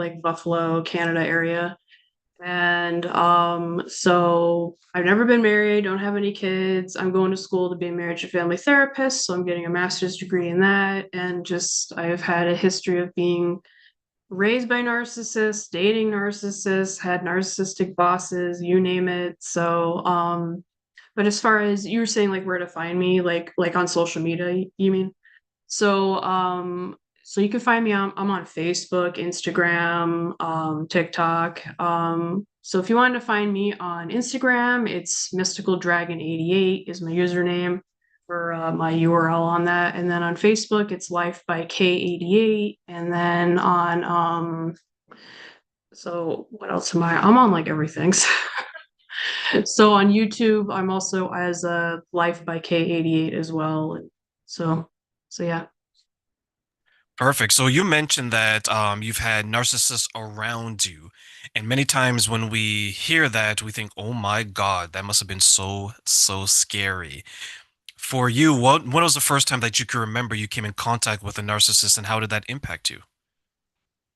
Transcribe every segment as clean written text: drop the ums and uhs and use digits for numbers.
like Buffalo, Canada area. And so I've never been married, don't have any kids. I'm going to school to be a marriage and family therapist, so I'm getting a master's degree in that. And just I've had a history of being raised by narcissists, dating narcissists, had narcissistic bosses, you name it. So but as far as you were saying like where to find me, like on social media, you mean? So so you can find me on I'm on Facebook, Instagram, TikTok. So if you wanted to find me on Instagram, it's Mystical Dragon 88 is my username for my URL on that. And then on Facebook, it's Life by K88. And then on so what else am I? I'm on like everything. So on YouTube, I'm also as a Life by K88 as well. So so yeah. Perfect. So you mentioned that you've had narcissists around you, and many times when we hear that, we think, "Oh my God, that must have been so scary." For you, what when was the first time that you can remember you came in contact with a narcissist, and how did that impact you?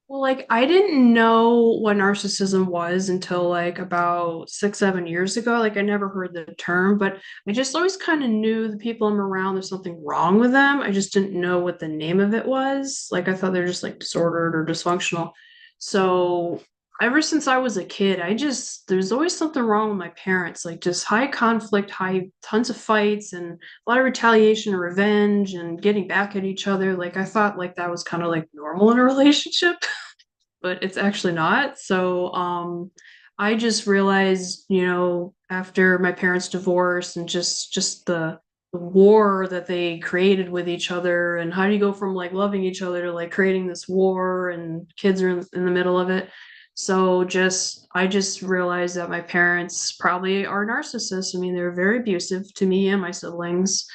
Well, like I didn't know what narcissism was until like about 6, 7 years ago. Like I never heard the term, but I just always kind of knew the people I'm around, there's something wrong with them. I just didn't know what the name of it was. Like I thought they're just like disordered or dysfunctional. So ever since I was a kid, there's always something wrong with my parents, like just high conflict, high tons of fights and a lot of retaliation and revenge and getting back at each other. Like I thought like that was kind of like normal in a relationship but it's actually not. So I just realized, after my parents' divorce and just the war that they created with each other and how do you go from like loving each other to like creating this war and kids are in the middle of it. So just I just realized that my parents probably are narcissists. I mean, they're very abusive to me and my siblings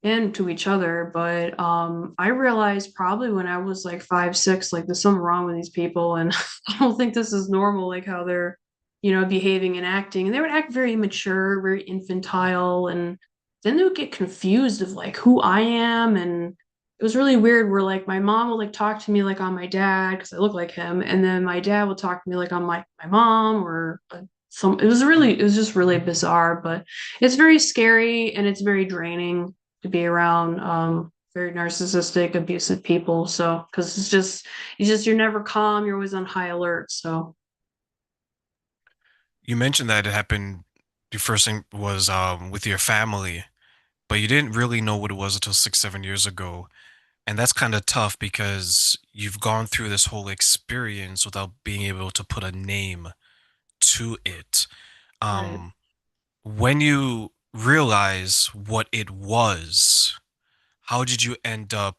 and to each other. But I realized probably when I was like 5, 6, like there's something wrong with these people, and I don't think this is normal, like how they're, behaving and acting. And they would act very immature, very infantile, and then they would get confused of like who I am, and it was really weird. Where like my mom would like talk to me like on my dad because I look like him, and then my dad would talk to me like on my mom or some. It was just really bizarre, but it's very scary and it's very draining to be around very narcissistic, abusive people. So, because you're never calm, you're always on high alert. So, You mentioned that it happened. Your first thing was with your family, but you didn't really know what it was until 6, 7 years ago. And that's kind of tough because you've gone through this whole experience without being able to put a name to it. right. Um, when you realize what it was, how did you end up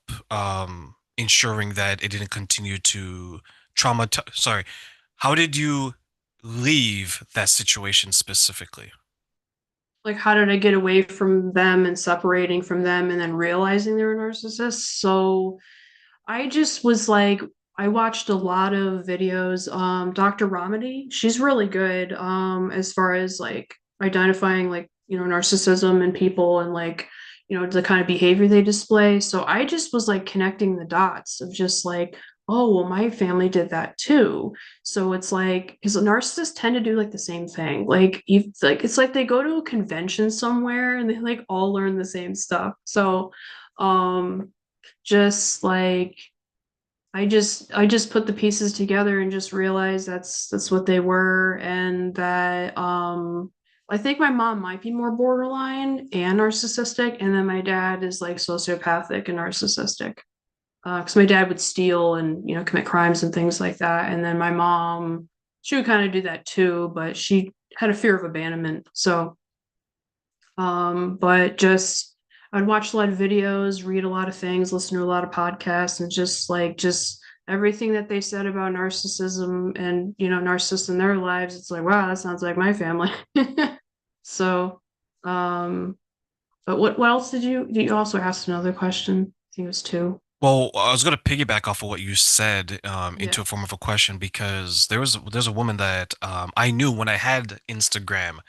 ensuring that it didn't continue to traumatize? Sorry, how did you leave that situation specifically? Like, how did I get away from them and separating from them and then realizing they were narcissists? So, I just was like, I watched a lot of videos. Dr. Ramadi, she's really good as far as like identifying like, narcissism in people and like, the kind of behavior they display. So I just was like connecting the dots of just like, oh, well, my family did that too. So it's like, because narcissists tend to do like the same thing. Like, it's like they go to a convention somewhere and they like all learn the same stuff. So, um, just like I just put the pieces together and just realized that's what they were and that I think my mom might be more borderline and narcissistic and then my dad is like sociopathic and narcissistic. Because my dad would steal and commit crimes and things like that and then my mom she would kind of do that too but she had a fear of abandonment so but just I'd watch a lot of videos, read a lot of things, listen to a lot of podcasts, and just everything that they said about narcissism and narcissists in their lives. It's like, wow, that sounds like my family. So, um, but what else did you also ask another question? I think it was two. Well, I was going to piggyback off of what you said into Yeah. a form of a question because there's a woman that I knew when I had Instagram.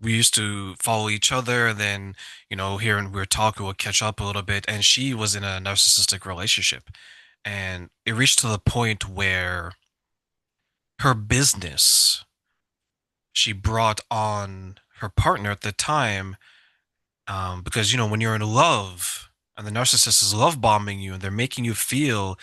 We used to follow each other, and then here and we were talking, we'll catch up a little bit, and she was in a narcissistic relationship, and it reached to the point where her business, she brought on her partner at the time, because when you're in love and the narcissist is love bombing you and they're making you feel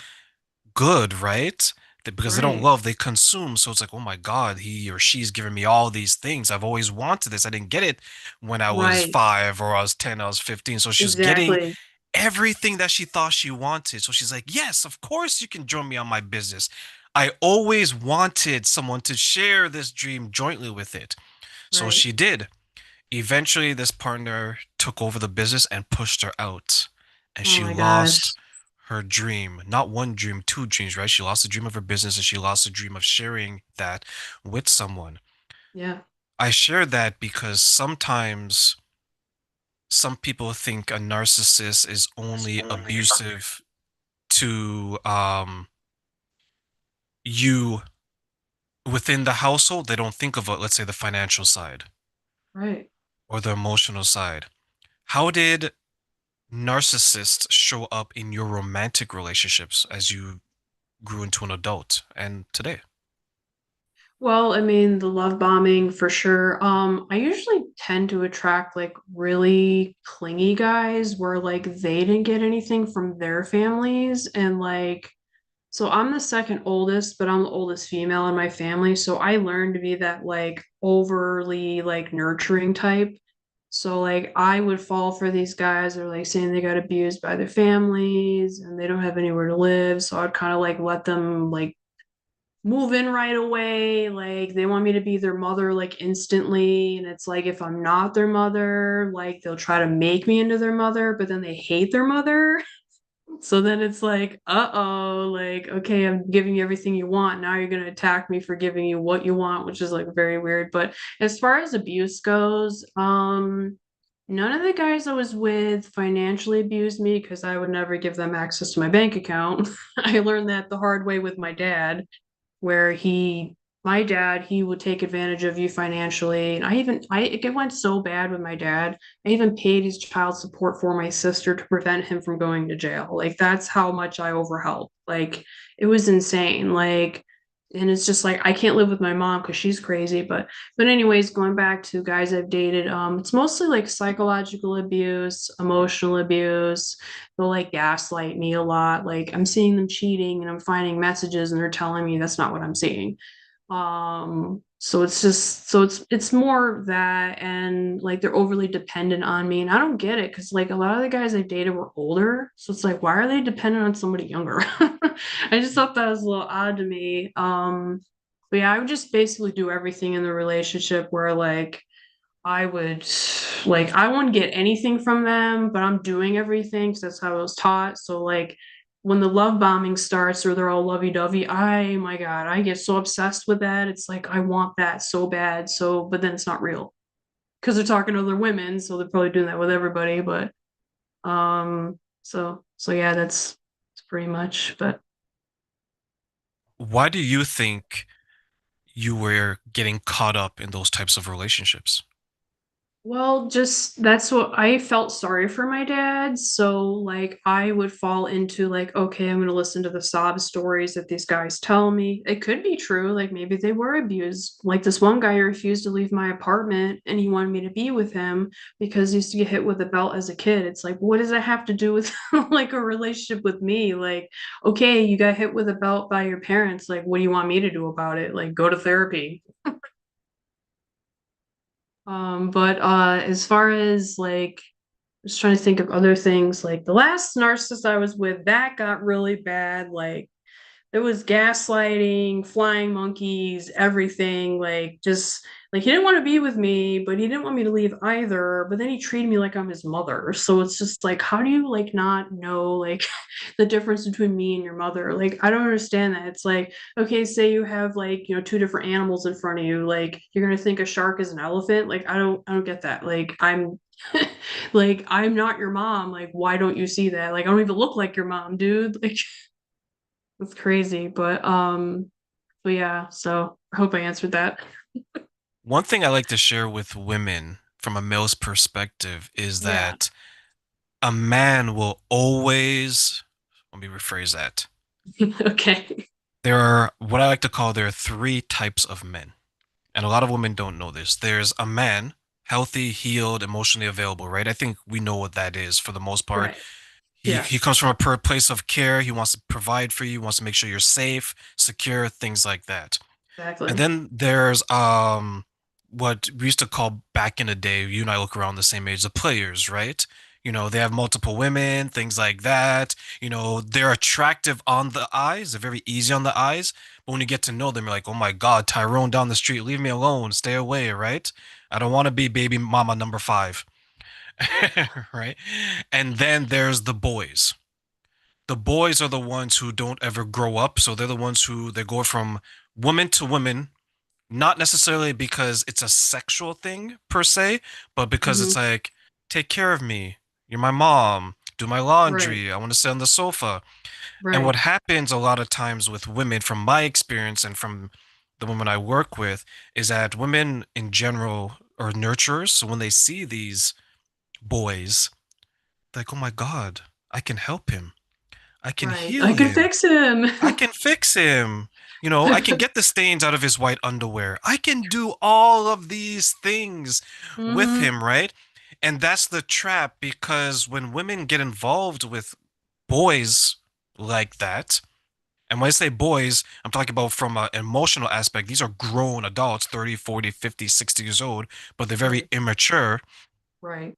good, right? Because they don't Right. love, they consume. So it's like, oh my God, he or she's giving me all these things. I've always wanted this. I didn't get it when I was Right. 5 or I was 10, I was 15. So she's getting Exactly. everything that she thought she wanted. So she's like, yes, of course you can join me on my business. I always wanted someone to share this dream jointly with it. So Right. she did. Eventually, this partner took over the business and pushed her out. And Oh she my lost gosh. her dream. Not one dream, two dreams, right? She lost the dream of her business and she lost the dream of sharing that with someone. Yeah. I share that because sometimes some people think a narcissist is only abusive to you within the household. They don't think of, let's say, the financial side Right. or the emotional side. How did narcissists show up in your romantic relationships as you grew into an adult and today? Well, I mean, the love bombing for sure. I usually tend to attract like really clingy guys where like they didn't get anything from their families and like so I'm the second oldest, but I'm the oldest female in my family, so I learned to be that like overly like nurturing type. So like I would fall for these guys that are like saying they got abused by their families and they don't have anywhere to live, so I'd kind of like let them like move in right away. Like they want me to be their mother like instantly. And it's like if I'm not their mother, like they'll try to make me into their mother, but then they hate their mother. So then it's like, uh-oh, like, okay, I'm giving you everything you want. Now you're gonna attack me for giving you what you want, which is like very weird. But as far as abuse goes, none of the guys I was with financially abused me because I would never give them access to my bank account. I learned that the hard way with my dad where my dad, he would take advantage of you financially. And it went so bad with my dad. I even paid his child support for my sister to prevent him from going to jail. Like that's how much I overhelped. Like it was insane. Like, and it's just like I can't live with my mom because she's crazy. But anyways, going back to guys I've dated, it's mostly like psychological abuse, emotional abuse. They'll like gaslight me a lot. Like I'm seeing them cheating and I'm finding messages and they're telling me that's not what I'm seeing. So it's just it's more that and like they're overly dependent on me and I don't get it because like a lot of the guys I dated were older. So it's like why are they dependent on somebody younger? I just thought that was a little odd to me. But yeah, I would just basically do everything in the relationship where like I would like I wouldn't get anything from them, but I'm doing everything because that's how I was taught. So like when the love bombing starts or they're all lovey-dovey, my God, I get so obsessed with that. It's like I want that so bad. So but then it's not real because they're talking to other women, so they're probably doing that with everybody. But so yeah, that's pretty much. But Why do you think you were getting caught up in those types of relationships? well, just that's what I felt sorry for my dad. So, like, I would fall into, like, okay, I'm going to listen to the sob stories that these guys tell me. It could be true. Like, maybe they were abused. Like, this one guy refused to leave my apartment and he wanted me to be with him because he used to get hit with a belt as a kid. It's like, what does that have to do with, like, a relationship with me? Like, okay, you got hit with a belt by your parents. Like, what do you want me to do about it? Like, go to therapy. But as far as like, I was trying to think of other things. Like the last narcissist I was with, that got really bad. Like there was gaslighting, flying monkeys, everything. Like just like he didn't want to be with me, but he didn't want me to leave either. But then he treated me like I'm his mother. So it's just like, how do you like not know like the difference between me and your mother? Like I don't understand that. It's like, okay, say you have like, two different animals in front of you, like you're gonna think a shark is an elephant. Like I don't get that. Like I'm like I'm not your mom. Like why don't you see that? Like I don't even look like your mom, dude. Like that's crazy. But yeah, so I hope I answered that. One thing I like to share with women from a male's perspective is Yeah. that a man will always, let me rephrase that. Okay. There are what I like to call there are three types of men. And a lot of women don't know this. There's a man, healthy, healed, emotionally available, right? I think we know what that is for the most part. Right. He Yes, comes from a place of care. He wants to provide for you, wants to make sure you're safe, secure, things like that. And exactly. then there's what we used to call back in the day, you and I look around the same age, the players, right? They have multiple women, things like that. They're attractive on the eyes, they're very easy on the eyes. But when you get to know them, you're like, oh my God, Tyrone down the street, leave me alone, stay away, right? I don't want to be baby mama number five, right? And then there's the boys. The boys are the ones who don't ever grow up. So they're the ones who they go from woman to woman, not necessarily because it's a sexual thing per se, but because it's Hmm. like, take care of me. You're my mom. Do my Right, laundry. I want to sit on the sofa. And what right. happens a lot of times with women, from my experience and from the women I work with, is that women in general are nurturers. So when they see these boys, like, oh my God, I can help him. I can Right. I heal could him. fix him. I can fix him. I can get the stains out of his white underwear. I can do all of these things with Hmm. him, right? And that's the trap because when women get involved with boys like that, and when I say boys, I'm talking about from an emotional aspect. These are grown adults, 30, 40, 50, 60 years old, but they're very Right, immature. right.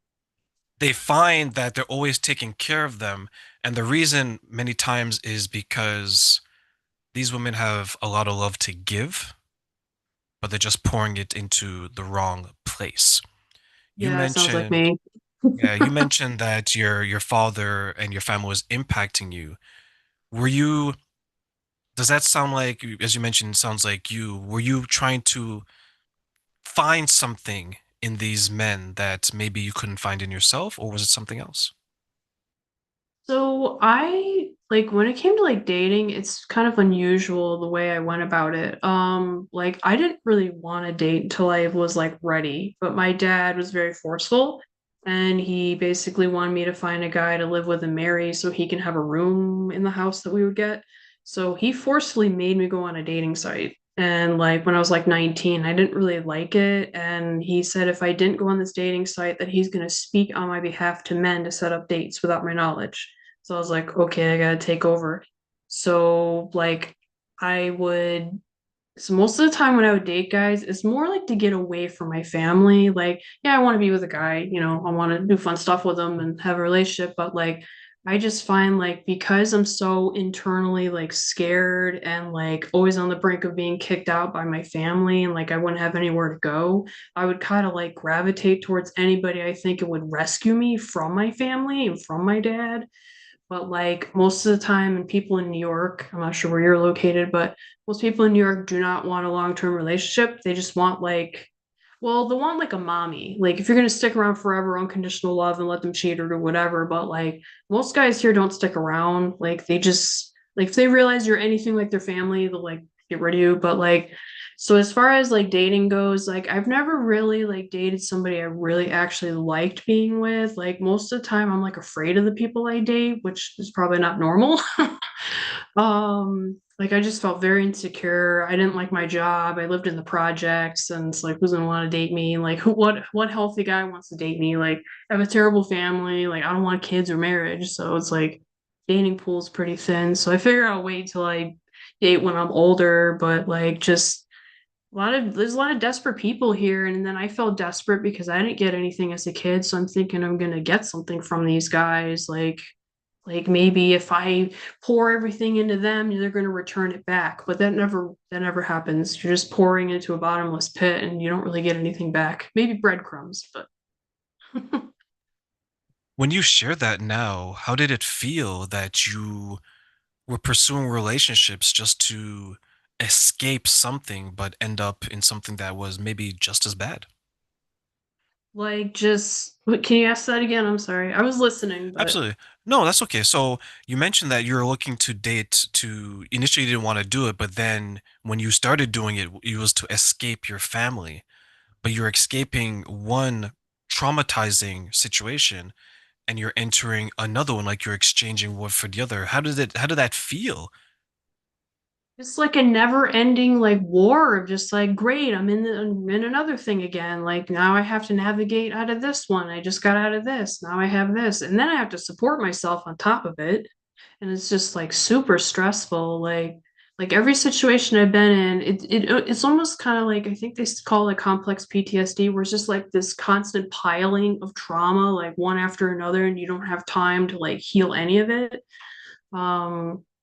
They find that they're always taking care of them. And the reason many times is because these women have a lot of love to give, but they're just pouring it into the wrong place. You Yeah, sounds like mentioned, me. yeah, you mentioned that your father and your family was impacting you. Were you, does that sound like, as you mentioned, sounds like were you trying to find something in these men that maybe you couldn't find in yourself, or was it something else? So I like when it came to like dating, it's kind of unusual the way I went about it. Like I didn't really want to date until I was like ready, but my dad was very forceful and he basically wanted me to find a guy to live with and marry so he can have a room in the house that we would get. So he forcefully made me go on a dating site. And like when I was like 19, I didn't really like it. And he said if I didn't go on this dating site, that he's going to speak on my behalf to men to set up dates without my knowledge. So I was like, okay, I gotta take over. So like I would so most of the time when I would date guys, it's more like to get away from my family. Like, yeah, I want to be with a guy, I want to do fun stuff with him and have a relationship, but like I just find like because I'm so internally like scared and like always on the brink of being kicked out by my family and like I wouldn't have anywhere to go, I would kind of like gravitate towards anybody I think it would rescue me from my family and from my dad. But like most of the time, and people in New York, I'm not sure where you're located, but most people in New York do not want a long-term relationship. They just want like, well, they want like a mommy. Like if you're gonna stick around forever, unconditional love and let them cheat or do whatever. But like most guys here don't stick around. Like they just like if they realize you're anything like their family, they'll like get rid of you. But like so as far as like dating goes, like I've never really like dated somebody I really actually liked being with. Like most of the time I'm like afraid of the people I date, which is probably not normal. Like I just felt very insecure. I didn't like my job. I lived in the projects and it's like who's gonna want to date me? Like what healthy guy wants to date me? Like I have a terrible family, like I don't want kids or marriage. So it's like dating pool's pretty thin. So I figure I'll wait till I date when I'm older, but like just there's a lot of desperate people here and then I felt desperate because I didn't get anything as a kid, so I'm thinking I'm gonna get something from these guys like maybe if I pour everything into them they're gonna return it back, but that never happens. You're just pouring into a bottomless pit and you don't really get anything back, maybe breadcrumbs, but When you share that now, how did it feel that you were pursuing relationships just to escape something, but end up in something that was maybe just as bad? like just can you ask that again? I'm sorry, I was listening, but Absolutely. No, that's okay. So you mentioned that you were looking to date to initially you didn't want to do it, but then when you started doing it, it was to escape your family. But you're escaping one traumatizing situation and you're entering another one, like you're exchanging one for the other. How did that feel? It's like a never ending like war of just like, great, I'm in another thing again. Like now I have to navigate out of this one. I just got out of this. Now I have this. And then I have to support myself on top of it. And it's just like super stressful. Like every situation I've been in, it's almost kind of like, I think they call it complex PTSD, where it's just like this constant piling of trauma, like one after another, and you don't have time to like heal any of it.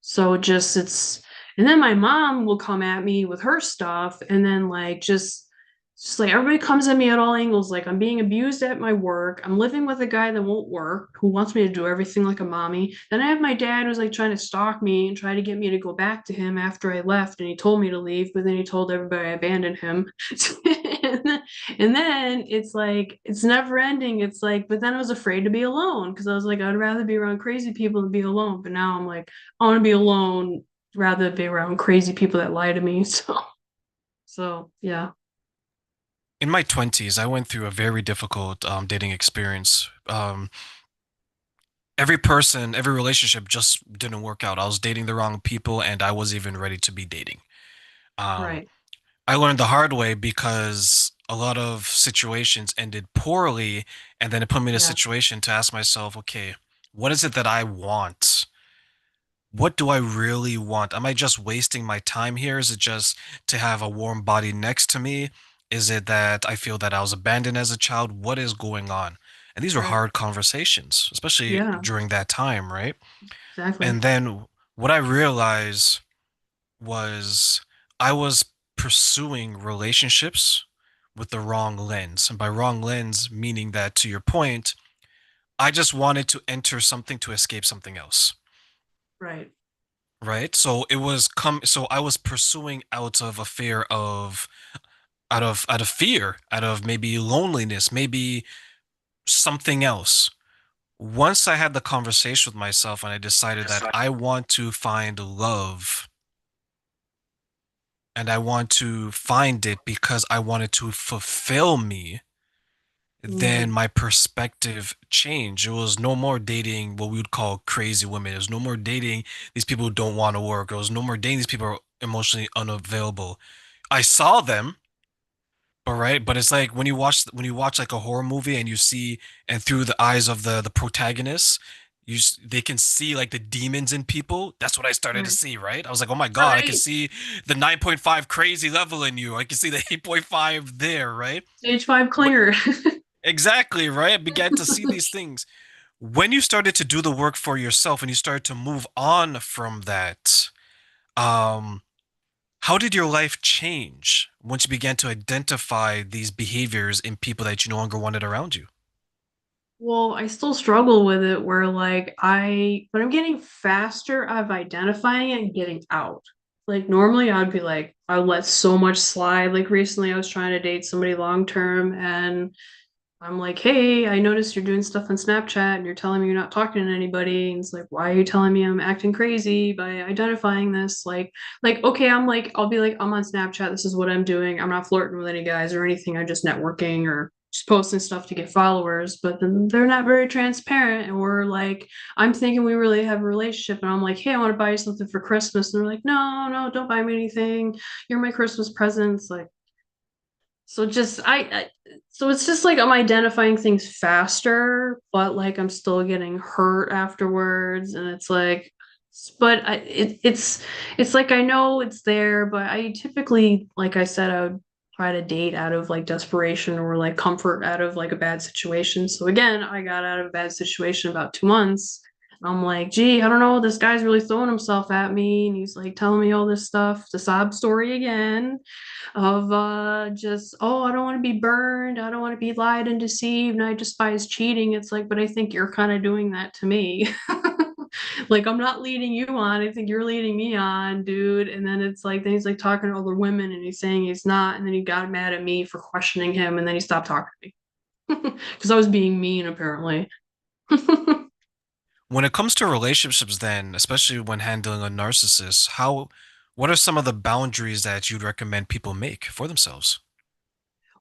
So just it's and then my mom will come at me with her stuff, and then like just like everybody comes at me at all angles, like I'm being abused at my work. I'm living with a guy that won't work, who wants me to do everything like a mommy. Then I have my dad who's like trying to stalk me and try to get me to go back to him after I left, and he told me to leave, but then he told everybody I abandoned him. and, and then it's like it's never ending. It's like, but then I was afraid to be alone because I was like, I'd rather be around crazy people than be alone. But now I'm like, I want to be alone rather than be around crazy people that lie to me. So yeah, In my 20s, I went through a very difficult dating experience. Every person, every relationship just didn't work out. I was dating the wrong people, and I wasn't even ready to be dating. Um, right, I learned the hard way because a lot of situations ended poorly, and then it put me in a yeah, situation to ask myself, okay, what is it that I want? What do I really want? Am I just wasting my time here? Is it just to have a warm body next to me? Is it that I feel that I was abandoned as a child? What is going on? And these were right, hard conversations, especially yeah, during that time, right? exactly, And then what I realized was I was pursuing relationships with the wrong lens. And by wrong lens, meaning that, to your point, I just wanted to enter something to escape something else. right, Right. So I was pursuing out of a fear of out of fear, out of maybe loneliness, maybe something else. Once I had the conversation with myself and I decided that I want to find love and I want to find it because I want it to fulfill me, then mm, my perspective changed. It was no more dating what we would call crazy women. It was no more dating these people who don't want to work. It was no more dating these people who are emotionally unavailable. I saw them, but right, but it's like when you watch like a horror movie and you see and through the eyes of the protagonists, they can see like the demons in people. That's what I started to right, see, right? I was like, "Oh my God, I can right. see the 9.5 crazy level in you. I can see the 8.5 there, right?" Stage 5 What clinger. exactly, right? I began to see these things. When you started to do the work for yourself and you started to move on from that, um how did your life change once you began to identify these behaviors in people that you no longer wanted around you? Well, I still struggle with it where like but I'm getting faster of identifying it and getting out. Like normally I'd be like, I let so much slide. Like recently I was trying to date somebody long term, and I'm like, hey, I noticed you're doing stuff on Snapchat and you're telling me you're not talking to anybody. And it's like, why are you telling me I'm acting crazy by identifying this? Okay, I'm like, I'll be like, I'm on Snapchat. This is what I'm doing. I'm not flirting with any guys or anything. I'm just networking or just posting stuff to get followers. But then they're not very transparent. Or like, I'm thinking we really have a relationship. And I'm like, hey, I want to buy you something for Christmas. And they're like, no, no, don't buy me anything. You're my Christmas presents. Like, so just so it's just like I'm identifying things faster, but like I'm still getting hurt afterwards, and it's like, but it's like I know it's there, but I typically, like I said, I would try to date out of like desperation or like comfort out of like a bad situation. So again, I got out of a bad situation about 2 months. I'm like, gee, I don't know, this guy's really throwing himself at me, and he's like telling me all this stuff, the sob story again of just, oh, I don't want to be burned, I don't want to be lied and deceived, and I despise cheating. It's like, but I think you're kind of doing that to me. Like I'm not leading you on, I think you're leading me on, dude. And then it's like, then he's like talking to other women and he's saying he's not, and then he got mad at me for questioning him, and then he stopped talking to me because I was being mean apparently. When it comes to relationships, then, especially when handling a narcissist, what are some of the boundaries that you'd recommend people make for themselves?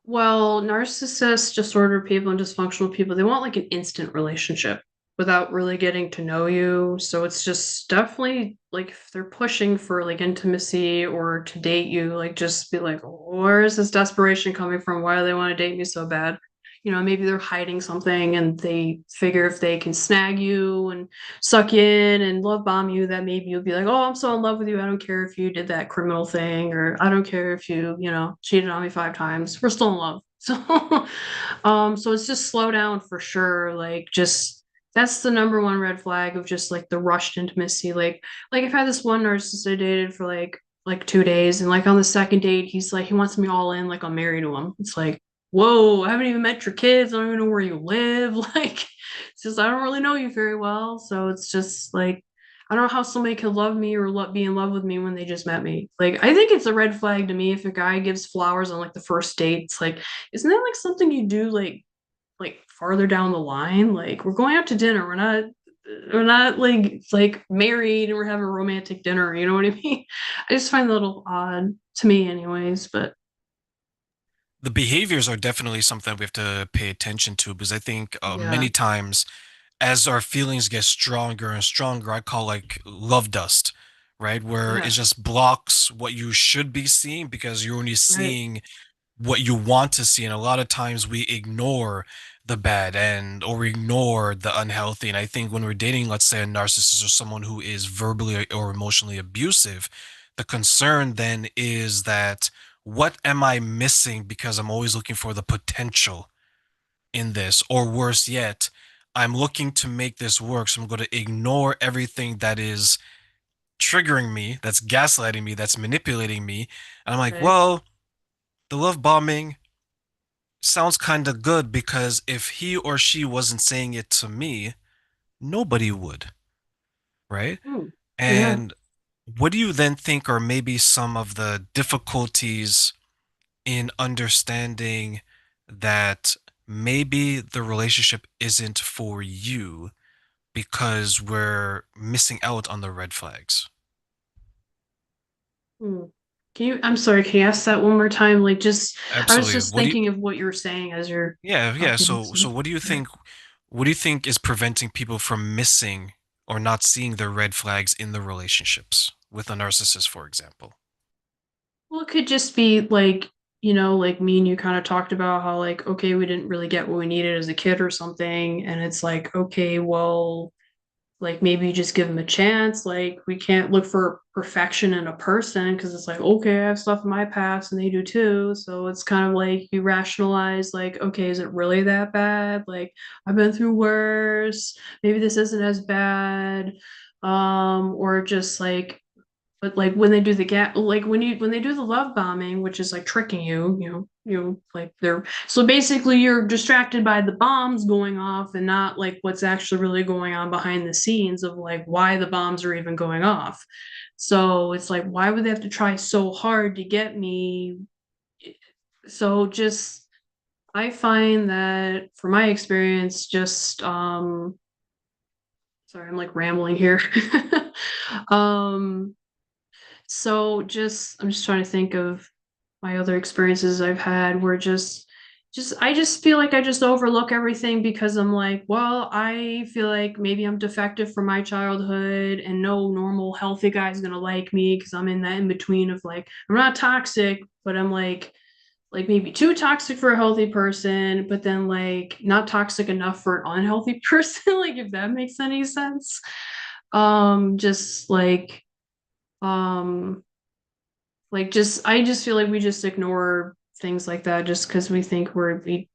Well, narcissists, disordered people, and dysfunctional people, they want like an instant relationship. without really getting to know you. So it's just definitely like if they're pushing for like intimacy or to date you, like just be like, where is this desperation coming from? Why do they want to date me so bad? You know, maybe they're hiding something and they figure if they can snag you and suck you in and love bomb you, that maybe you'll be like, oh, I'm so in love with you. I don't care if you did that criminal thing, or I don't care if you, you know, cheated on me 5 times. We're still in love. So, so it's just slow down for sure. Like, just that's the number one red flag of just like the rushed intimacy. Like I've had this one narcissist I dated for like 2 days, and like on the second date, he's like he wants me all in, like I'm married to him. It's like, whoa, I haven't even met your kids. I don't even know where you live. Like, it's just I don't really know you very well. So it's just like I don't know how somebody could love me or be in love with me when they just met me. Like, I think it's a red flag to me if a guy gives flowers on like the first date. It's like, isn't that like something you do like farther down the line? Like, we're going out to dinner. We're not like married and we're having a romantic dinner. You know what I mean? I just find that a little odd to me, anyways. But The behaviors are definitely something we have to pay attention to because I think yeah, many times as our feelings get stronger and stronger, I call like love dust, right? Where it yeah, just blocks what you should be seeing because you're only right, seeing what you want to see. And a lot of times we ignore the bad and or ignore the unhealthy. And I think when we're dating, let's say a narcissist or someone who is verbally or emotionally abusive, the concern then is that what am I missing because I'm always looking for the potential in this? Or worse yet, I'm looking to make this work. So I'm going to ignore everything that is triggering me, that's gaslighting me, that's manipulating me. And I'm like, right. well, the love bombing sounds kind of good because if he or she wasn't saying it to me, nobody would, right? Hmm. Yeah. And what do you then think are maybe some of the difficulties in understanding that maybe the relationship isn't for you because we're missing out on the red flags? Hmm. I'm sorry, can you ask that one more time? Like, just, I was Absolutely. just thinking of what you were saying as you're Yeah. talking. So what do you think is preventing people from missing or not seeing the red flags in the relationships with a narcissist, for example? Well, it could just be like, you know, like me and you kind of talked about how, like, okay, we didn't really get what we needed as a kid or something. And it's like, okay, well, like maybe you just give them a chance. Like, we can't look for perfection in a person because it's like, okay, I have stuff in my past and they do too. So it's kind of like you rationalize, like, okay, is it really that bad? Like, I've been through worse. Maybe this isn't as bad. Or just like, but like when they do the like when they do the love bombing, which is like tricking you, like they're so basically you're distracted by the bombs going off and not like what's actually really going on behind the scenes of like why the bombs are even going off. So it's like, why would they have to try so hard to get me? So just I find that from my experience, just sorry, I'm like rambling here. um So just I'm just trying to think of my other experiences I've had where just I just feel like I just overlook everything because I'm like, well, I feel like maybe I'm defective from my childhood and no normal healthy guy is gonna like me because I'm in that in between of like I'm not toxic, but I'm like maybe too toxic for a healthy person, but then like not toxic enough for an unhealthy person, like if that makes any sense. Just um just I just feel like we just ignore things like that just because we think we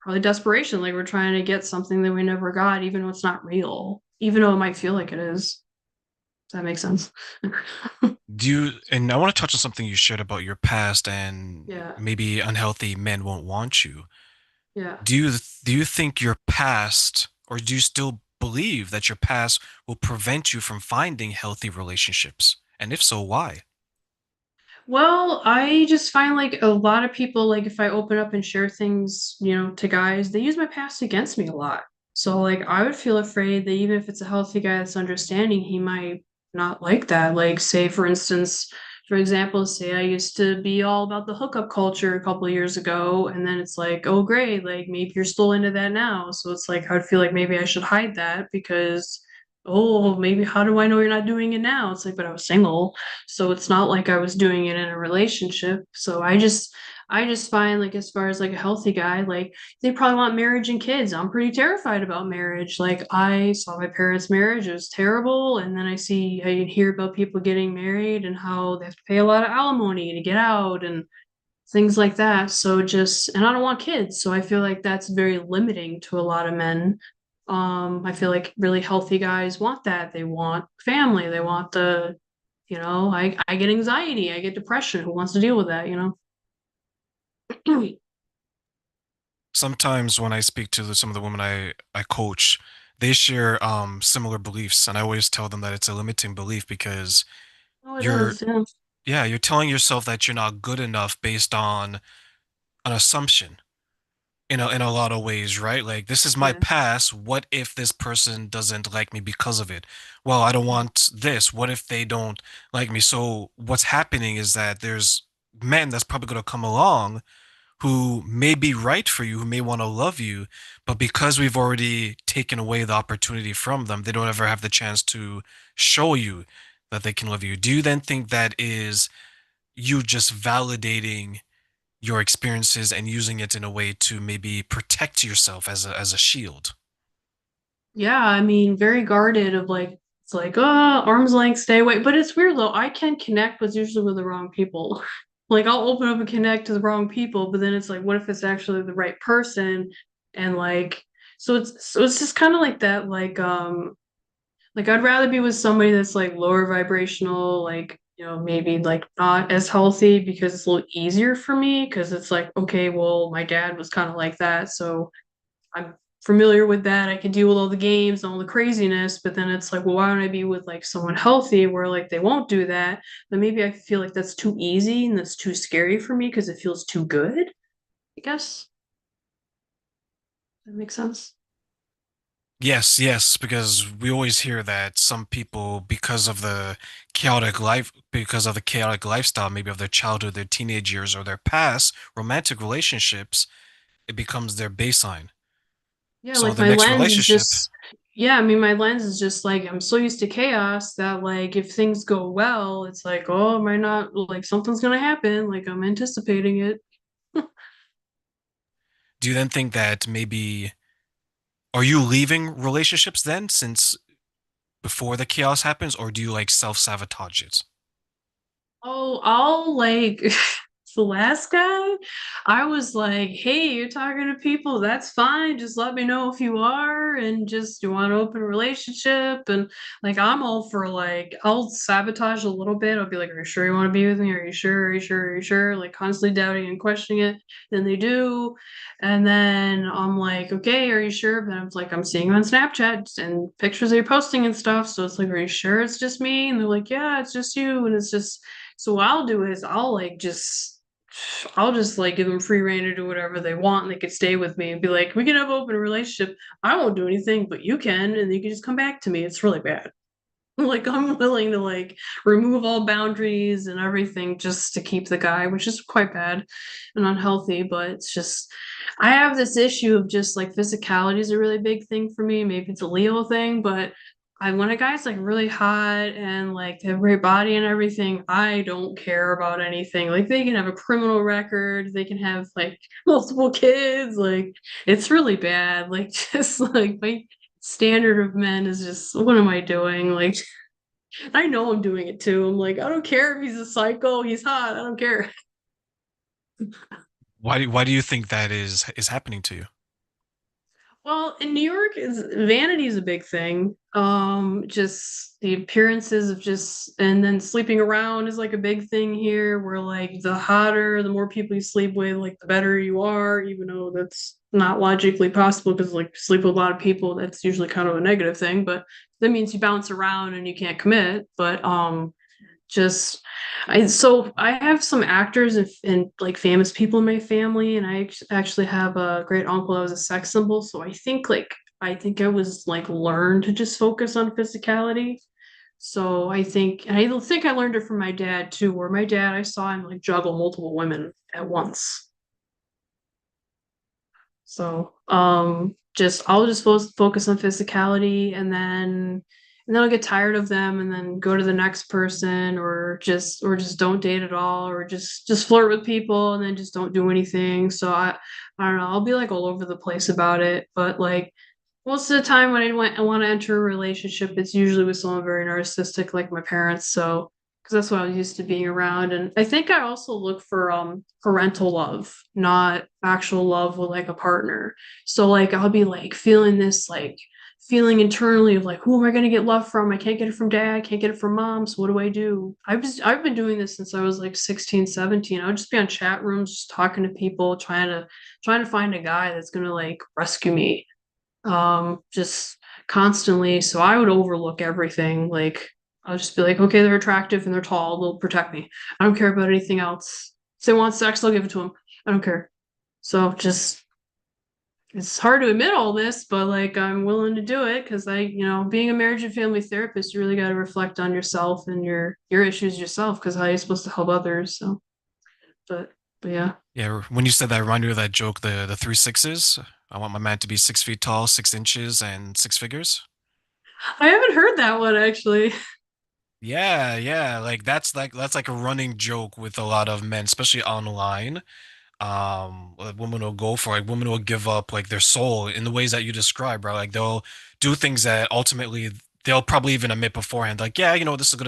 probably desperation, like we're trying to get something that we never got, even though it's not real, even though it might feel like it is. Does that make sense? Do you, and I want to touch on something you shared about your past and Yeah, maybe unhealthy men won't want you. yeah. Do you think your past, or do you still believe that your past will prevent you from finding healthy relationships? And if so, why? Well, I just find like a lot of people, like if I open up and share things, to guys, they use my past against me a lot. So like I would feel afraid that even if it's a healthy guy that's understanding, he might not like that. Like say for instance, for example, say I used to be all about the hookup culture a couple of years ago, and then it's like, oh, great, like maybe you're still into that now. So it's like, I'd feel like maybe I should hide that because, oh, maybe how do I know you're not doing it now? It's like, but I was single. So it's not like I was doing it in a relationship. So I just find like as far as like a healthy guy, like they probably want marriage and kids. I'm pretty terrified about marriage. Like I saw my parents' marriage, it was terrible, and then I hear about people getting married and how they have to pay a lot of alimony to get out and things like that. So just and I don't want kids, so I feel like that's very limiting to a lot of men. I feel like really healthy guys want that. They want family. They want I get anxiety, I get depression. Who wants to deal with that, you know? Sometimes when I speak to some of the women I coach, they share similar beliefs, and I always tell them that it's a limiting belief because Oh, it you're is, yeah. yeah, you're telling yourself that you're not good enough based on an assumption in a lot of ways, right? Like this is my Yeah. past. What if this person doesn't like me because of it? Well, I don't want this. What if they don't like me? So what's happening is that there's men that's probably going to come along who may be right for you, who may want to love you, but because we've already taken away the opportunity from them, they don't ever have the chance to show you that they can love you. Do you then think that is you just validating your experiences and using it in a way to maybe protect yourself as a shield? Yeah, I mean, very guarded of like it's like, oh, arm's length, stay away. But it's weird though. I can connect with usually with the wrong people. Like I'll open up and connect to the wrong people, but then it's like, what if it's actually the right person? And like, so it's just kind of like that. Like I'd rather be with somebody that's like lower vibrational, like maybe like not as healthy because it's a little easier for me because it's like, okay, well, my dad was kind of like that, so I'm familiar with that. I can deal with all the games and all the craziness, but then it's like, well, why don't I be with like someone healthy where like they won't do that? But maybe I feel like that's too easy and that's too scary for me because it feels too good, I guess. That makes sense. Yes, yes, because we always hear that some people, because of the chaotic lifestyle, maybe of their childhood, their teenage years, or their past romantic relationships, it becomes their baseline. Yeah, So like the my next lens is relationship, just yeah, I mean my lens is just like I'm so used to chaos that like if things go well, it's like, oh, am I not like something's gonna happen? Like I'm anticipating it. do you then think that maybe are you leaving relationships then since before the chaos happens, or do you like self-sabotage it? Oh, I'll like the last guy, I was like, hey, you're talking to people, that's fine. Just let me know if you are and just you want to open a relationship. And like I'm all for like I'll sabotage a little bit. I'll be like, are you sure you want to be with me? Are you sure? Are you sure? Are you sure? Like constantly doubting and questioning it. Then they do. And then I'm like, okay, are you sure? But I'm like, I'm seeing you on Snapchat and pictures that you're posting and stuff. So it's like, are you sure it's just me? And they're like, yeah, it's just you. And it's just so what I'll do is I'll just like give them free reign to do whatever they want and they could stay with me and be like, we can have an open relationship. I won't do anything, but you can, and you can just come back to me. It's really bad. Like I'm willing to like remove all boundaries and everything just to keep the guy, which is quite bad and unhealthy, but it's just I have this issue of just like physicality is a really big thing for me. Maybe it's a Leo thing, but I when a guy's like really hot and like they have a great body and everything, I don't care about anything. Like they can have a criminal record, they can have like multiple kids, like it's really bad. Like just like my standard of men is just what am I doing? Like I know I'm doing it too. I'm like, I don't care if he's a psycho, he's hot, I don't care. Why do you think that is happening to you? Well, in New York, is vanity is a big thing. Just the appearances of just, and then sleeping around is like a big thing here. Where like the hotter, the more people you sleep with, like the better you are. Even though that's not logically possible because like sleep with a lot of people, that's usually kind of a negative thing. But that means you bounce around and you can't commit. But just I have some actors and like famous people in my family, and I actually have a great uncle that was a sex symbol. So I think I was like learned to just focus on physicality. So and I think I learned it from my dad too, where my dad, I saw him like juggle multiple women at once. So, I'll just focus on physicality, and then I'll get tired of them and then go to the next person, or just don't date at all, or just flirt with people and then just don't do anything. So I don't know, I'll be like all over the place about it, but like most of the time when I want to enter a relationship, it's usually with someone very narcissistic, like my parents. So, because that's what I was used to being around. And I think I also look for parental love, not actual love with like a partner. So like I'll be like feeling this like feeling internally of like, who am I gonna get love from? I can't get it from dad, I can't get it from mom. So what do I do? I've been doing this since I was like 16, 17. I would just be on chat rooms, just talking to people, trying to find a guy that's gonna like rescue me, just constantly. So I would overlook everything. Like I'll just be like, okay, they're attractive and they're tall, they'll protect me. I don't care about anything else. If they want sex, I'll give it to them. I don't care. So just it's hard to admit all this, but like I'm willing to do it because being a marriage and family therapist, you really got to reflect on yourself and your issues yourself, because how are you supposed to help others? So, but but yeah, Yeah, when you said that, I reminded me of that joke, the three sixes. I want my man to be 6 feet tall, 6 inches, and six figures. I haven't heard that one actually. Yeah, yeah, that's like a running joke with a lot of men, especially online. Like women will go for like women will give up like their soul in the ways that you describe, right? Like they'll do things that ultimately they'll probably even admit beforehand, like, yeah, this is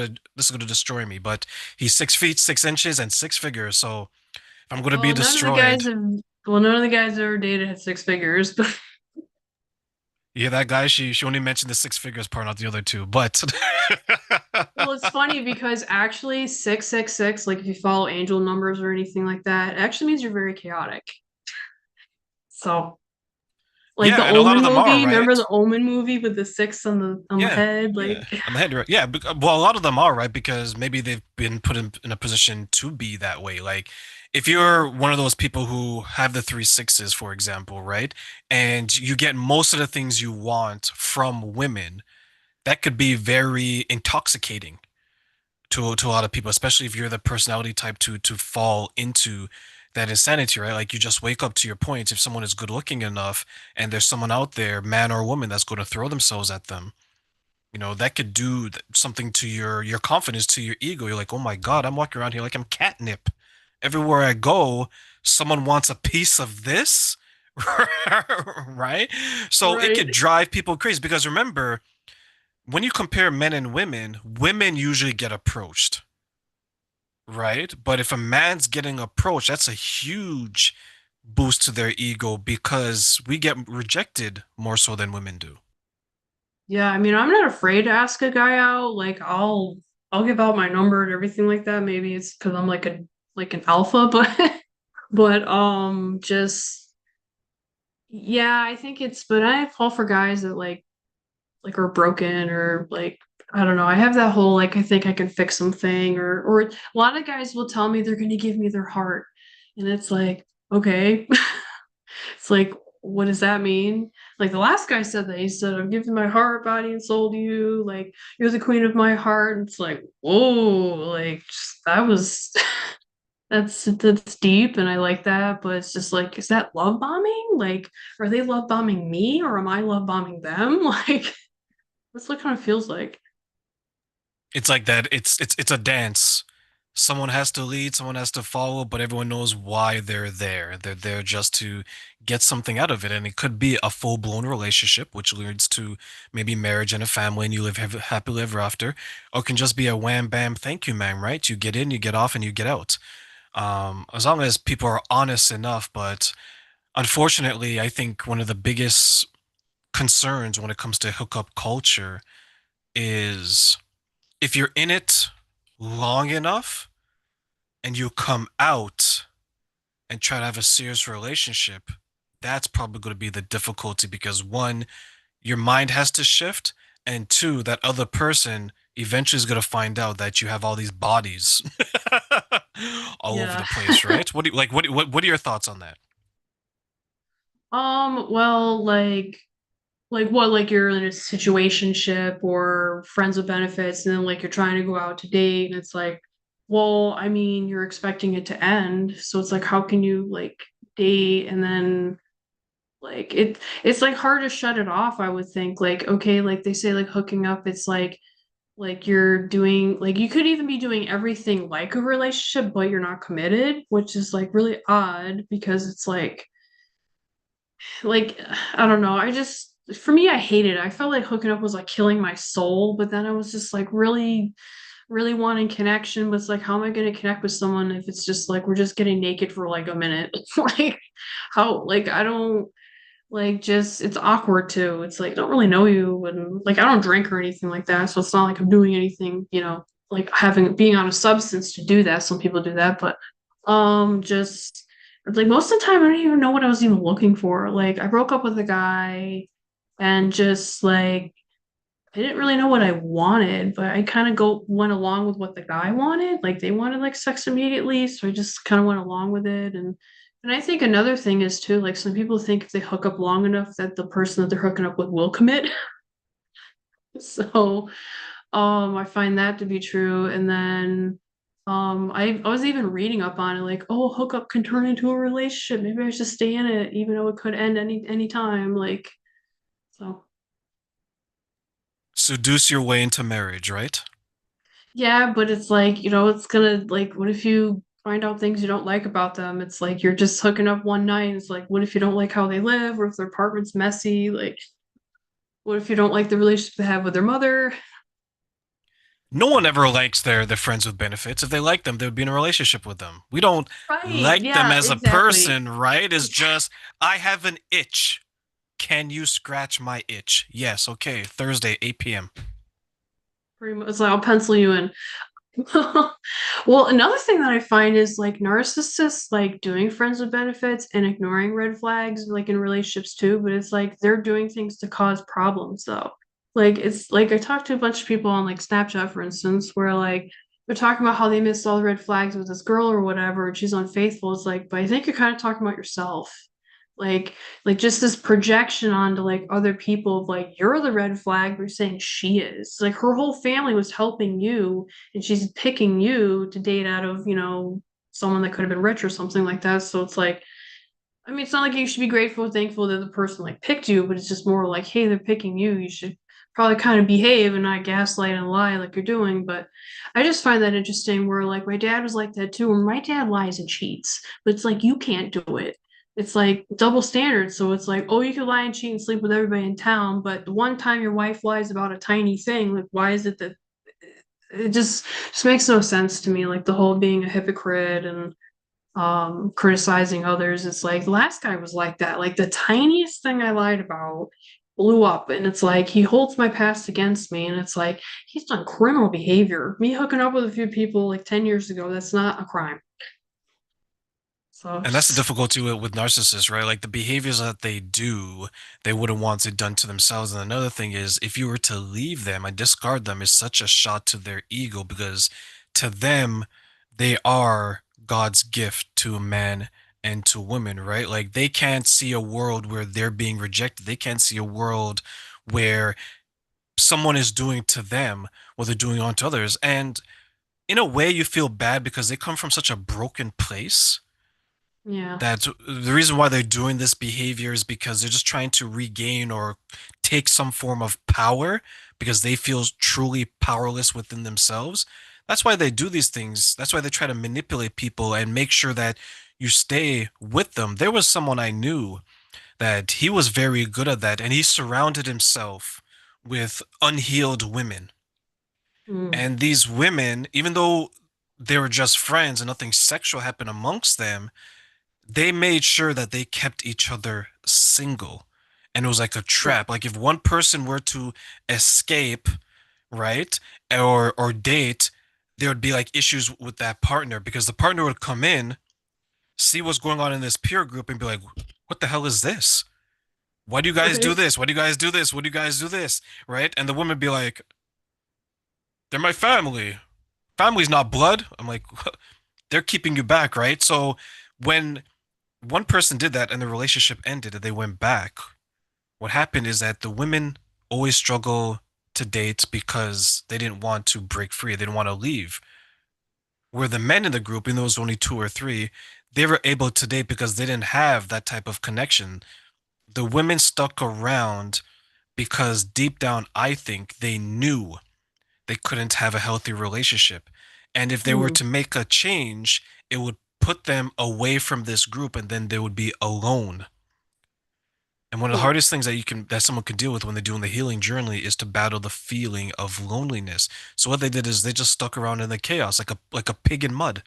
gonna destroy me. But he's 6 feet, 6 inches, and six figures, so if I'm gonna be Well, destroyed. none of the guys I've ever dated had six figures, but Yeah, that guy, she only mentioned the six figures part, not the other two. But well, it's funny because actually 666, like if you follow angel numbers or anything like that, it actually means you're very chaotic. So, like the yeah, and a lot Omen of them are, movie, remember right? the Omen movie with the six on the Yeah, head? Like, yeah, on the head, right? Yeah, well, a lot of them are, right? Because maybe they've been put in a position to be that way. Like, if you're one of those people who have the three sixes, for example, right? And you get most of the things you want from women, that could be very intoxicating to a lot of people, especially if you're the personality type to fall into that insanity, right? Like you just wake up to your point. If someone is good looking enough and there's someone out there, man or woman, that's going to throw themselves at them, that could do something to your confidence, to your ego. You're like, oh my God, I'm walking around here like I'm catnip. Everywhere I go, someone wants a piece of this, right? So it right. could drive people crazy because remember, when you compare men and women, women usually get approached, right? But if a man's getting approached, that's a huge boost to their ego because we get rejected more so than women do. Yeah, I mean, I'm not afraid to ask a guy out. Like, I'll give out my number and everything like that. Maybe it's because I'm like an alpha, but just yeah, I think but I fall for guys that like are broken, or like I don't know. I have that whole like I think I can fix something, or a lot of guys will tell me they're going to give me their heart, and it's like okay, it's like what does that mean? Like the last guy said that, he said I'm giving my heart, body, and soul to you. Like you're the queen of my heart. And it's like whoa, like that was. That's deep and I like that, but it's just like, is that love bombing? Like, are they love bombing me or am I love bombing them? Like, that's what it kind of feels like. It's like that. It's a dance. Someone has to lead, someone has to follow, but everyone knows why they're there. They're there just to get something out of it, and it could be a full-blown relationship, which leads to maybe marriage and a family, and you live happily ever after, or it can just be a wham bam, thank you, man. Right? You get in, you get off, and you get out. As long as people are honest enough, but unfortunately, I think one of the biggest concerns when it comes to hookup culture is if you're in it long enough and you come out and try to have a serious relationship, that's probably going to be the difficulty because one, your mind has to shift, and two, that other person eventually is going to find out that you have all these bodies all over Yeah. the place, right? What do you like? What are your thoughts on that? Well, like Like what, like you're in a situationship or friends with benefits, and then like you're trying to go out to date, and it's like, well, I mean, you're expecting it to end, so it's like, how can you like date and then like it's like hard to shut it off, I would think. Like, okay, like they say like hooking up, it's like you're doing like you could even be doing everything like a relationship, but you're not committed, which is like really odd because it's like I don't know. I just for me, I hated it. I felt like hooking up was like killing my soul, but then I was just like really, really wanting connection. But it's like, how am I going to connect with someone if it's just like we're just getting naked for like a minute? Like, how? Like, I don't like just it's awkward too. It's like I don't really know you, and like I don't drink or anything like that, so it's not like I'm doing anything, like having being on a substance to do that. Some people do that, but just like most of the time, I don't even know what I was even looking for. Like I broke up with a guy, and just like I didn't really know what I wanted, but I kind of go went along with what the guy wanted. Like they wanted like sex immediately, so I just kind of went along with it. And I think another thing is too, like some people think if they hook up long enough that the person that they're hooking up with will commit. So I find that to be true. And then I was even reading up on it, like, oh, hookup can turn into a relationship. Maybe I should stay in it, even though it could end any time. Like so. Seduce your way into marriage, right? Yeah, but it's like, it's gonna like, what if you find out things you don't like about them? It's like you're just hooking up one night. It's like, what if you don't like how they live, or if their apartment's messy? Like, what if you don't like the relationship they have with their mother? No one ever likes their friends with benefits. If they like them, they would be in a relationship with them. We don't Right. like them Yeah, as a exactly. person, right? It's just I have an itch. Can you scratch my itch? Yes, okay. Thursday, 8 p.m. Pretty much. It's like I'll pencil you in. Well, another thing that I find is like narcissists like doing friends with benefits and ignoring red flags, like in relationships too, but it's like they're doing things to cause problems though. Like it's like I talked to a bunch of people on like Snapchat, for instance, where like they're talking about how they missed all the red flags with this girl or whatever, and she's unfaithful. It's like, but I think you're kind of talking about yourself. Like like just this projection onto like other people of like you're the red flag, we're saying she is. Like her whole family was helping you and she's picking you to date out of, someone that could have been rich or something like that. So it's like, I mean, it's not like you should be grateful or thankful that the person like picked you, but it's just more like, hey, they're picking you. You should probably kind of behave and not gaslight and lie like you're doing. But I just find that interesting where like my dad was like that too, and my dad lies and cheats, but it's like you can't do it. It's like double standards. So it's like, oh, you can lie and cheat and sleep with everybody in town, but the one time your wife lies about a tiny thing, like why is it that it just makes no sense to me, like the whole being a hypocrite and criticizing others. It's like the last guy was like that. Like the tiniest thing I lied about blew up, and it's like he holds my past against me, and it's like he's done criminal behavior. Me hooking up with a few people like 10 years ago, that's not a crime. So And that's the just difficulty with narcissists, right? Like the behaviors that they do, they wouldn't want it done to themselves. And another thing is, if you were to leave them and discard them, is such a shot to their ego because to them, they are God's gift to a man and to women, right? Like they can't see a world where they're being rejected. They can't see a world where someone is doing to them what they're doing onto others. And in a way, you feel bad because they come from such a broken place yeah. that the reason why they're doing this behavior is because they're just trying to regain or take some form of power because they feel truly powerless within themselves. That's why they do these things. That's why they try to manipulate people and make sure that you stay with them. There was someone I knew that he was very good at that, and he surrounded himself with unhealed women. Mm. And these women, even though they were just friends and nothing sexual happened amongst them, they made sure that they kept each other single. And it was like a Yeah. trap. Like if one person were to escape, right, or date, there would be like issues with that partner because the partner would come in, see what's going on in this peer group, and be like, "What the hell is this? Why do you guys do Right. this? Why do you guys do this? What do you guys do this?" Right? And the woman would be like, "They're my family. Family's not blood." I'm like, "They're keeping you back, right?" So when one person did that and the relationship ended and they went back, What happened is that the women always struggle to date because they didn't want to break free. They didn't want to leave. Where the men in the group, even though it was only two or three, they were able to date because they didn't have that type of connection. The women stuck around because deep down, I think they knew they couldn't have a healthy relationship. And if they were Hmm. to make a change, it would put them away from this group and then they would be alone. And one of the Huh. hardest things that someone can deal with when they're doing the healing journey is to battle the feeling of loneliness. So what they did is they just stuck around in the chaos like a pig in mud.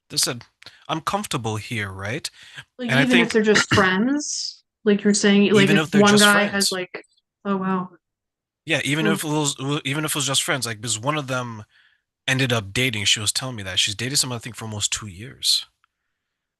They said, "I'm comfortable here, right?" Like And I even if think they're just friends, like you're saying, like even if if they're one just guy has friends, like, oh wow, yeah, oh, even if it was just friends, like because one of them ended up dating, she was telling me that she's dated someone I think for almost 2 years,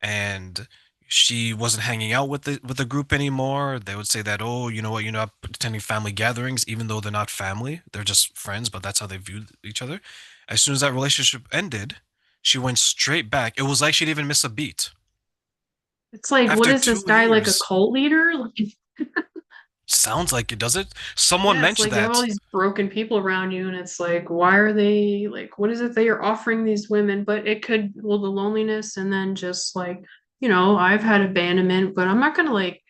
and she wasn't hanging out with the group anymore. They would say that, oh, you know what, you're not attending family gatherings, even though they're not family, they're just friends, but that's how they viewed each other. As soon as that relationship ended, she went straight back. It was like she didn't even miss a beat. it's like, what After is this two guy like a years, cult leader? Like, sounds like it, does it? Someone yeah, it's mentioned like you have all that these broken people around you, and it's like, why are they like, what is it they are offering these women? But it could, well, the loneliness, and then just like, I've had abandonment, but I'm not gonna like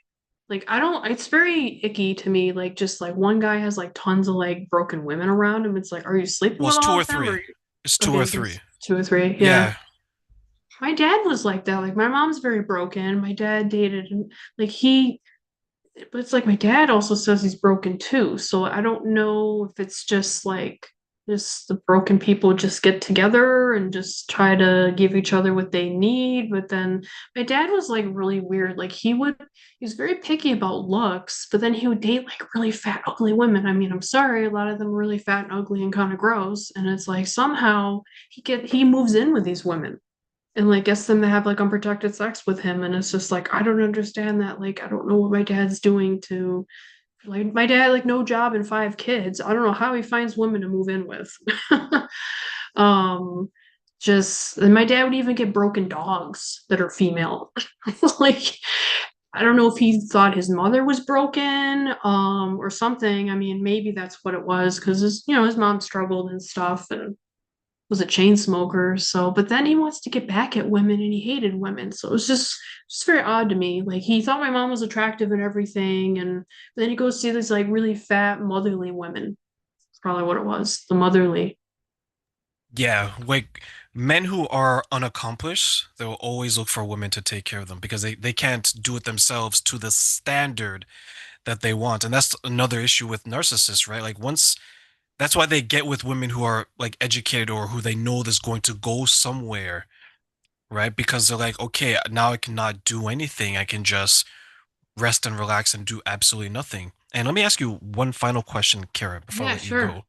I don't. It's very icky to me. Like just like one guy has like tons of like broken women around him. It's like, are you sleeping with was two all or of them, or three. It's two okay? or So three. it's two or three. Yeah. Yeah. My dad was like that. Like my mom's very broken. My dad dated and like he but it's like my dad also says he's broken too. So I don't know if it's just like just the broken people just get together and just try to give each other what they need. But then my dad was like really weird. Like he was very picky about looks, but then he would date like really fat, ugly women. I mean, I'm sorry, a lot of them are really fat and ugly and kind of gross. And it's like somehow he moves in with these women and like gets them to have like unprotected sex with him, and it's just like I don't understand that. Like I don't know what my dad's doing to like my dad like no job and five kids. I don't know how he finds women to move in with. um just and my dad would even get broken dogs that are female. Like I don't know if he thought his mother was broken or something. I mean maybe that's what it was because his mom struggled and stuff and was a chain smoker. So, but then he wants to get back at women and he hated women. So it was just very odd to me. Like he thought my mom was attractive and everything, and then he goes see these like really fat motherly women. That's probably what it was. The motherly. Yeah, like men who are unaccomplished, they will always look for women to take care of them because they can't do it themselves to the standard that they want. And that's another issue with narcissists, right? Like once that's why they get with women who are like educated or who they know is going to go somewhere, right? Because they're like, okay, now I cannot do anything. I can just rest and relax and do absolutely nothing. And let me ask you one final question, Kara, before I Yeah, let you sure. go.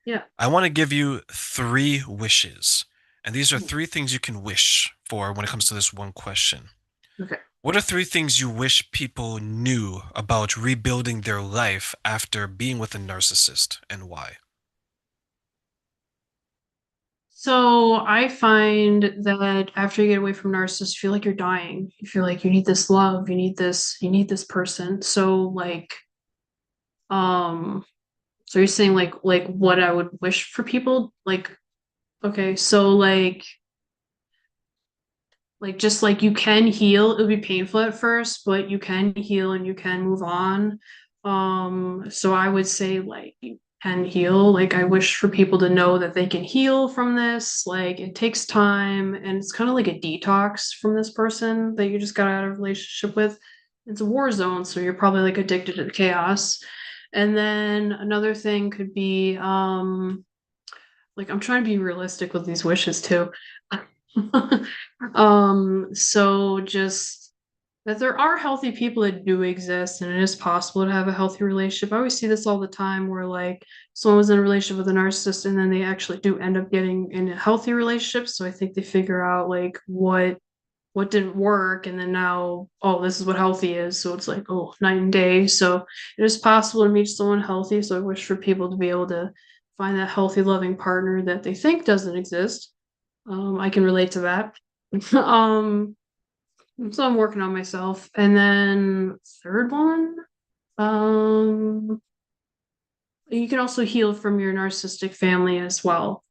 Yeah. I want to give you three wishes. And these are three things you can wish for when it comes to this one question. Okay. What are three things you wish people knew about rebuilding their life after being with a narcissist and why? So I find that after you get away from narcissists, you feel like you're dying. You feel like you need this love, you need this person. So like, so you're saying like what I would wish for people? Like, okay, so like just like you can heal. It'll be painful at first, but you can heal and you can move on. So I would say like you can heal. Like I wish for people to know that they can heal from this. Like it takes time and it's kind of like a detox from this person that you just got out of a relationship with. It's a war zone, so you're probably like addicted to the chaos. And then another thing could be like I'm trying to be realistic with these wishes too. So just that there are healthy people that do exist and it is possible to have a healthy relationship. I always see this all the time where like someone was in a relationship with a narcissist and then they actually do end up getting in a healthy relationship. So I think they figure out like what didn't work and then now oh this is what healthy is. So it's like oh night and day. So it is possible to meet someone healthy. So I wish for people to be able to find that healthy, loving partner that they think doesn't exist. I can relate to that. um, so I'm working on myself. And then third one, Um, you can also heal from your narcissistic family as well.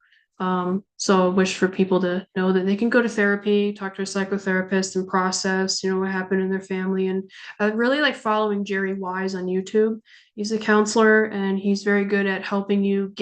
So I wish for people to know that they can go to therapy, talk to a psychotherapist, and process, what happened in their family. And I really like following Jerry Wise on YouTube. He's a counselor, and he's very good at helping you